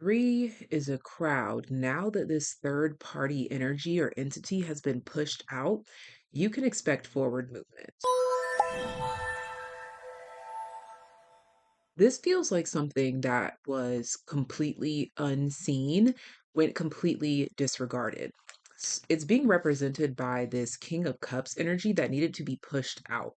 Three is a crowd. Now that this third party energy or entity has been pushed out, you can expect forward movement. This feels like something that was completely unseen, went completely disregarded. It's being represented by this King of Cups energy that needed to be pushed out.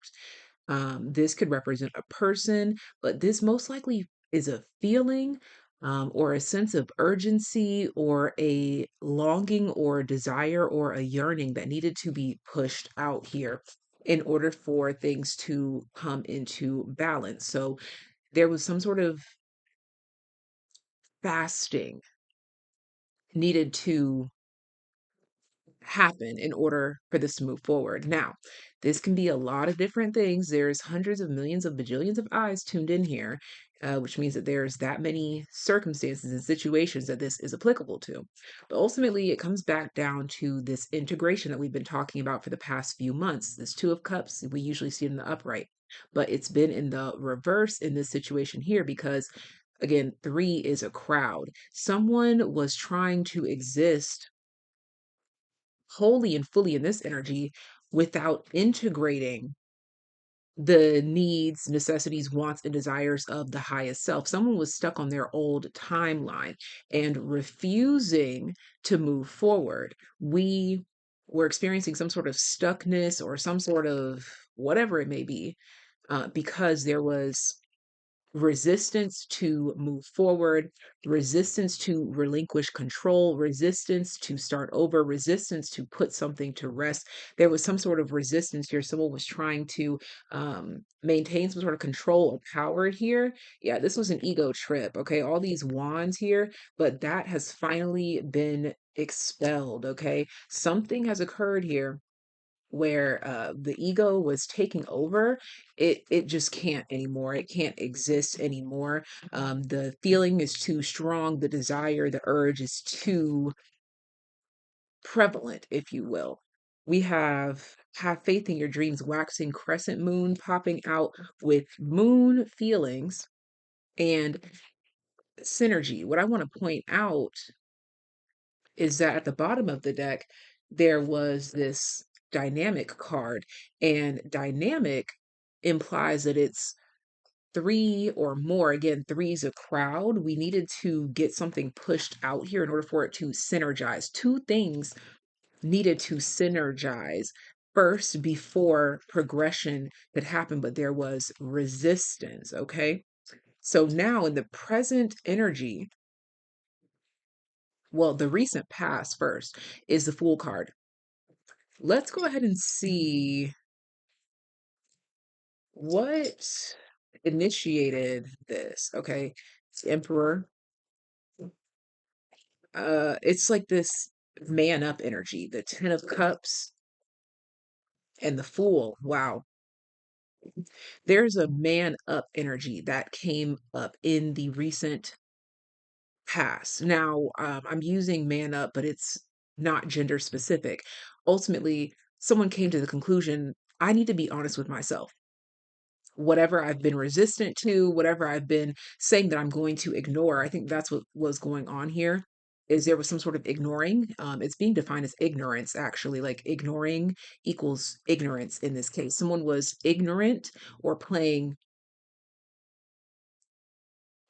This could represent a person, but this most likely is a feeling or a sense of urgency or a longing or a desire or a yearning that needed to be pushed out here in order for things to come into balance. So there was some sort of fasting needed to happen in order for this to move forward. Now, this can be a lot of different things. There's hundreds of millions of bajillions of eyes tuned in here, which means that there's that many circumstances and situations that this is applicable to. But ultimately, it comes back down to this integration that we've been talking about for the past few months. This Two of Cups, we usually see it in the upright, but it's been in the reverse in this situation here because, again, three is a crowd. Someone was trying to exist wholly and fully in this energy without integrating the needs, necessities, wants, and desires of the highest self. Someone was stuck on their old timeline and refusing to move forward. We were experiencing some sort of stuckness or some sort of whatever it may be, because there was resistance to move forward, resistance to relinquish control, resistance to start over, resistance to put something to rest. There was some sort of resistance here. Someone was trying to maintain some sort of control or power here. Yeah, this was an ego trip. Okay, all these wands here, but that has finally been expelled. Okay, something has occurred here where the ego was taking over. It just can't anymore. It can't exist anymore. The feeling is too strong. The desire, the urge is too prevalent, if you will. We have faith in your dreams, waxing crescent moon popping out with moon feelings and synergy. What I want to point out is that at the bottom of the deck, there was this dynamic card, and dynamic implies that it's three or more. Again, three is a crowd. We needed to get something pushed out here in order for it to synergize. Two things needed to synergize first before progression could happen, but there was resistance. Okay. So now in the present energy, well, the recent past first is the Fool card. Let's go ahead and see what initiated this. Okay. Emperor. It's like this man up energy, the Ten of Cups and the Fool. Wow. There's a man up energy that came up in the recent past. Now, I'm using man up, but it's not gender specific. Ultimately, someone came to the conclusion I need to be honest with myself. Whatever I've been resistant to, whatever I've been saying that I'm going to ignore, I think that's what was going on here. Is there was some sort of ignoring. It's being defined as ignorance, actually, like ignoring equals ignorance in this case. Someone was ignorant or playing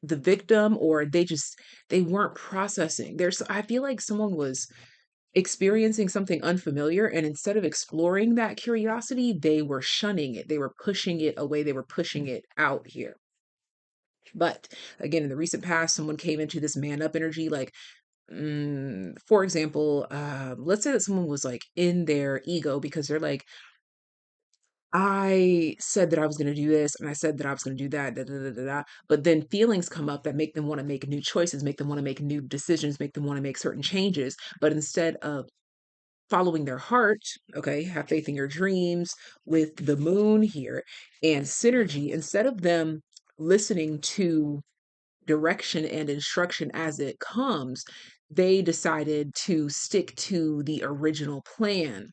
the victim, or they weren't processing. I feel like someone was experiencing something unfamiliar, and instead of exploring that curiosity, they were shunning it. They were pushing it away. They were pushing it out here. But again, in the recent past, someone came into this man up energy, like, for example, let's say that someone was like in their ego because they're like, I said that I was going to do this and I said that I was going to do that, da, da, da, da, da. But then feelings come up that make them want to make new choices, make them want to make new decisions, make them want to make certain changes. But instead of following their heart, okay, have faith in your dreams with the moon here and synergy, instead of them listening to direction and instruction as it comes, they decided to stick to the original plan.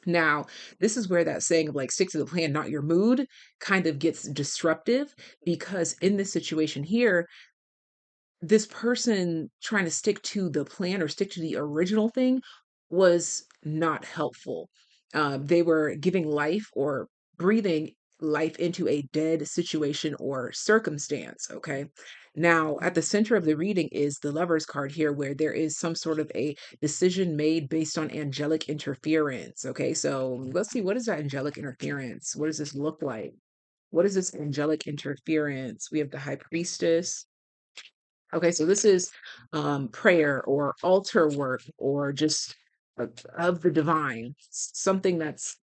Now, this is where that saying of like stick to the plan, not your mood, kind of gets disruptive because in this situation here, this person trying to stick to the plan or stick to the original thing was not helpful. They were giving life or breathing life into a dead situation or circumstance. Okay. Now, at the center of the reading is the Lover's card here, where there is some sort of a decision made based on angelic interference. Okay. So let's see, what is that angelic interference? What does this look like? What is this angelic interference? We have the High Priestess. Okay, so this is prayer or altar work or just of the divine, something that's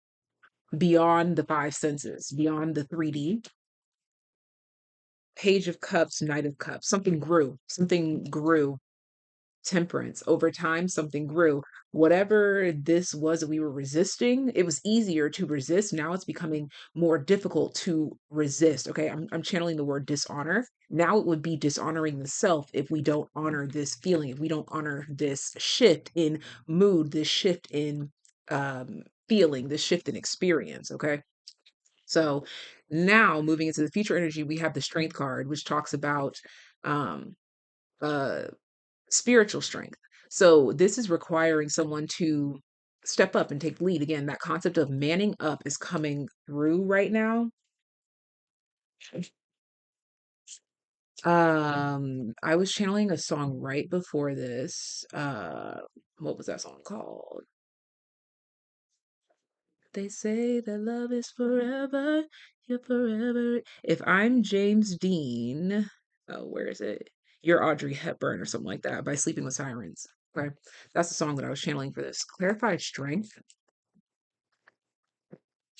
beyond the five senses, beyond the 3D. Page of Cups, Knight of Cups, something grew. Temperance. Over time, something grew. Whatever this was that we were resisting, it was easier to resist. Now it's becoming more difficult to resist. Okay, I'm channeling the word dishonor. Now it would be dishonoring the self if we don't honor this feeling, if we don't honor this shift in mood, this shift in feeling, this shift in experience. Okay, so now moving into the future energy, we have the Strength card, which talks about um, uh, spiritual strength. So this is requiring someone to step up and take lead. Again, that concept of manning up is coming through right now. I was channeling a song right before this. What was that song called? They say that love is forever, you're forever. If I'm James Dean, oh, where is it? You're Audrey Hepburn or something like that by Sleeping with Sirens. Okay. That's the song that I was channeling for this. Clarified strength.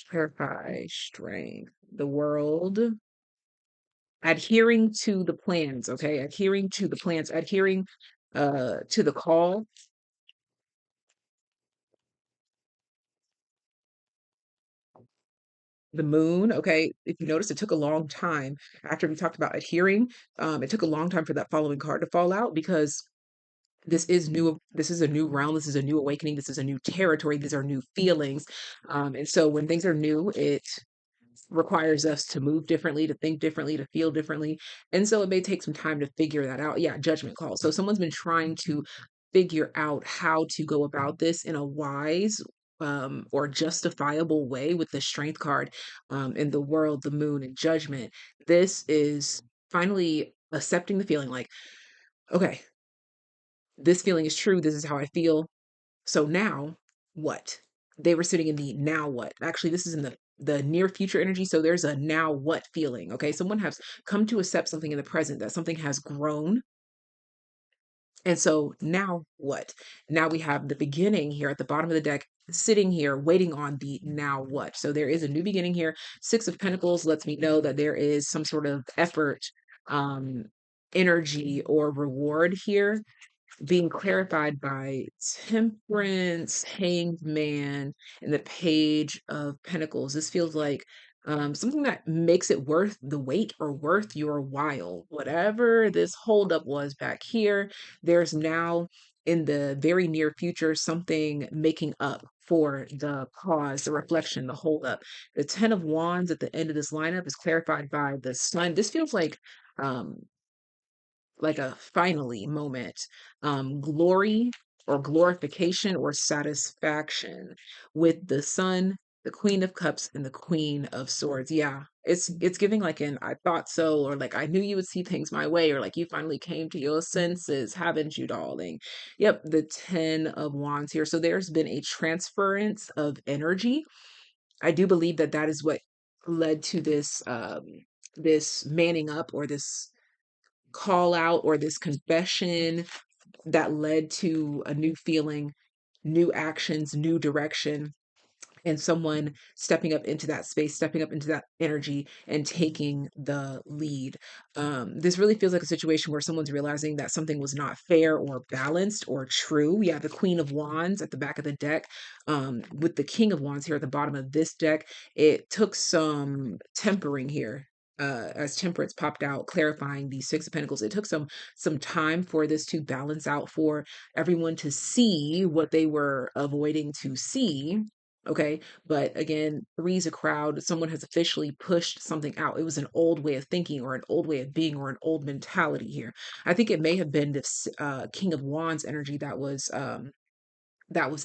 Clarify strength. The world. Adhering to the plans, okay? Adhering to the plans, adhering to the call. The moon, okay? If you notice, it took a long time after we talked about adhering. It took a long time for that following card to fall out because this is new. This is a new realm. This is a new awakening. This is a new territory. These are new feelings. And so when things are new, it requires us to move differently, to think differently, to feel differently. And so it may take some time to figure that out. Yeah, judgment call. So someone's been trying to figure out how to go about this in a wise or justifiable way with the strength card in the world, the moon, and judgment. This is finally accepting the feeling like, okay, this feeling is true. This is how I feel. So now what? They were sitting in the now what. Actually, this is in the near future energy. So there's a now what feeling. Okay. Someone has come to accept something in the present, that something has grown. And so now what? Now we have the beginning here at the bottom of the deck, sitting here waiting on the now what. So there is a new beginning here. Six of Pentacles lets me know that there is some sort of effort, um, energy, or reward here being clarified by Temperance, Hanged Man, and the Page of Pentacles. This feels like something that makes it worth the wait or worth your while. Whatever this holdup was back here, there's now in the very near future something making up for the pause, the reflection, the holdup. The Ten of Wands at the end of this lineup is clarified by the Sun. This feels um, like a finally moment, glory or glorification or satisfaction with the Sun, the Queen of Cups, and the Queen of Swords. Yeah, it's giving like an I thought so, or like I knew you would see things my way, or like you finally came to your senses, haven't you, darling? Yep, the Ten of Wands here. So there's been a transference of energy. I do believe that that is what led to this manning up or this call out or this confession that led to a new feeling, new actions, new direction, and someone stepping up into that space, stepping up into that energy and taking the lead. This really feels like a situation where someone's realizing that something was not fair or balanced or true. We have the Queen of Wands at the back of the deck, with the King of Wands here at the bottom of this deck. It took some tempering here. As temperance popped out, clarifying the Six of Pentacles, it took some time for this to balance out, for everyone to see what they were avoiding to see. Okay. But again, three's a crowd. Someone has officially pushed something out. It was an old way of thinking or an old way of being or an old mentality here. I think it may have been this King of Wands energy that was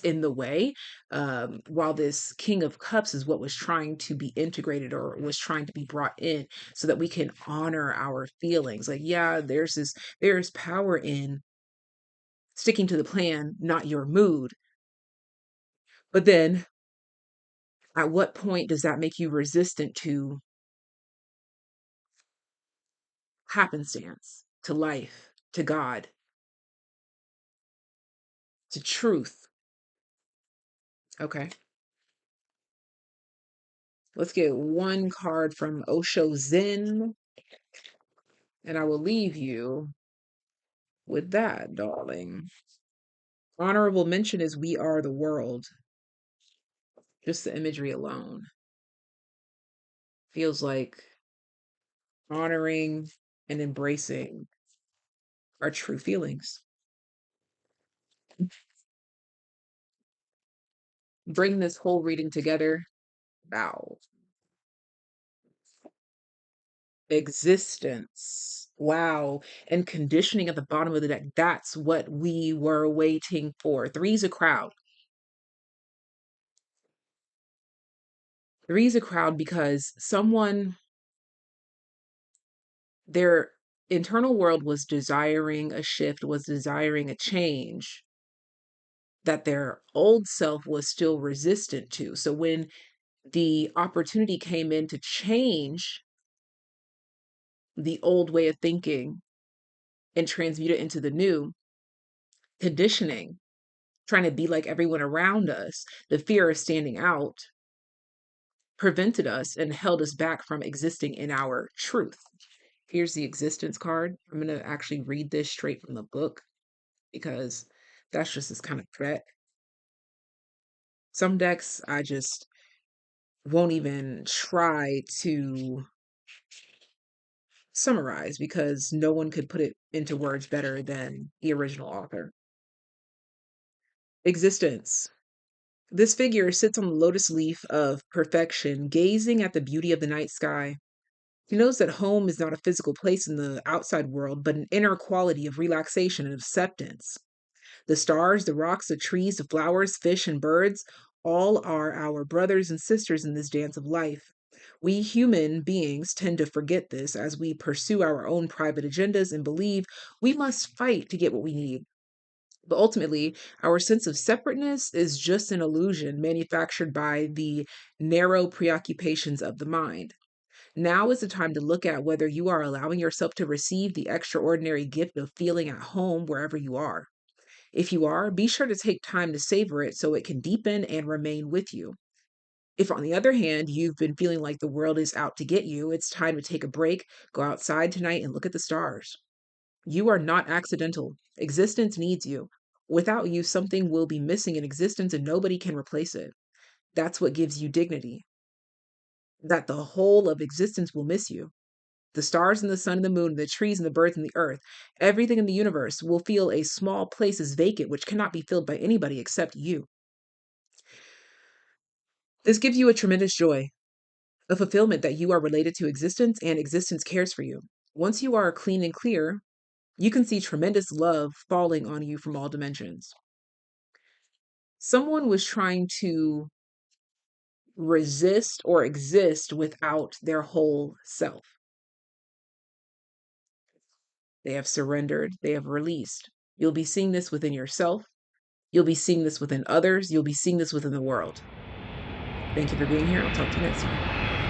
in the way, while this King of Cups is what was trying to be integrated or was trying to be brought in so that we can honor our feelings. Like, yeah, there's power in sticking to the plan, not your mood. But then at what point does that make you resistant to happenstance, to life, to God, to truth? Okay. Let's get one card from Osho Zen, and I will leave you with that, darling. Honorable mention is We Are the World. Just the imagery alone feels like honoring and embracing our true feelings. Bring this whole reading together. Wow. Existence. Wow. And conditioning at the bottom of the deck. That's what we were waiting for. Three's a crowd. Three's a crowd because someone, their internal world was desiring a shift, was desiring a change that their old self was still resistant to. So when the opportunity came in to change the old way of thinking and transmute it into the new, conditioning, trying to be like everyone around us, the fear of standing out prevented us and held us back from existing in our truth. Here's the existence card. I'm going to actually read this straight from the book because that's just this kind of threat. Some decks I just won't even try to summarize because no one could put it into words better than the original author. Existence. This figure sits on the lotus leaf of perfection, gazing at the beauty of the night sky. He knows that home is not a physical place in the outside world, but an inner quality of relaxation and acceptance. The stars, the rocks, the trees, the flowers, fish, and birds all are our brothers and sisters in this dance of life. We human beings tend to forget this as we pursue our own private agendas and believe we must fight to get what we need. But ultimately, our sense of separateness is just an illusion manufactured by the narrow preoccupations of the mind. Now is the time to look at whether you are allowing yourself to receive the extraordinary gift of feeling at home wherever you are. If you are, be sure to take time to savor it so it can deepen and remain with you. If, on the other hand, you've been feeling like the world is out to get you, it's time to take a break, go outside tonight, and look at the stars. You are not accidental. Existence needs you. Without you, something will be missing in existence and nobody can replace it. That's what gives you dignity. That the whole of existence will miss you. The stars and the sun and the moon, the trees and the birds and the earth, everything in the universe will feel a small place is vacant, which cannot be filled by anybody except you. This gives you a tremendous joy, a fulfillment that you are related to existence and existence cares for you. Once you are clean and clear, you can see tremendous love falling on you from all dimensions. Someone was trying to resist or exist without their whole self. They have surrendered, they have released. You'll be seeing this within yourself. You'll be seeing this within others. You'll be seeing this within the world. Thank you for being here. I'll talk to you next time.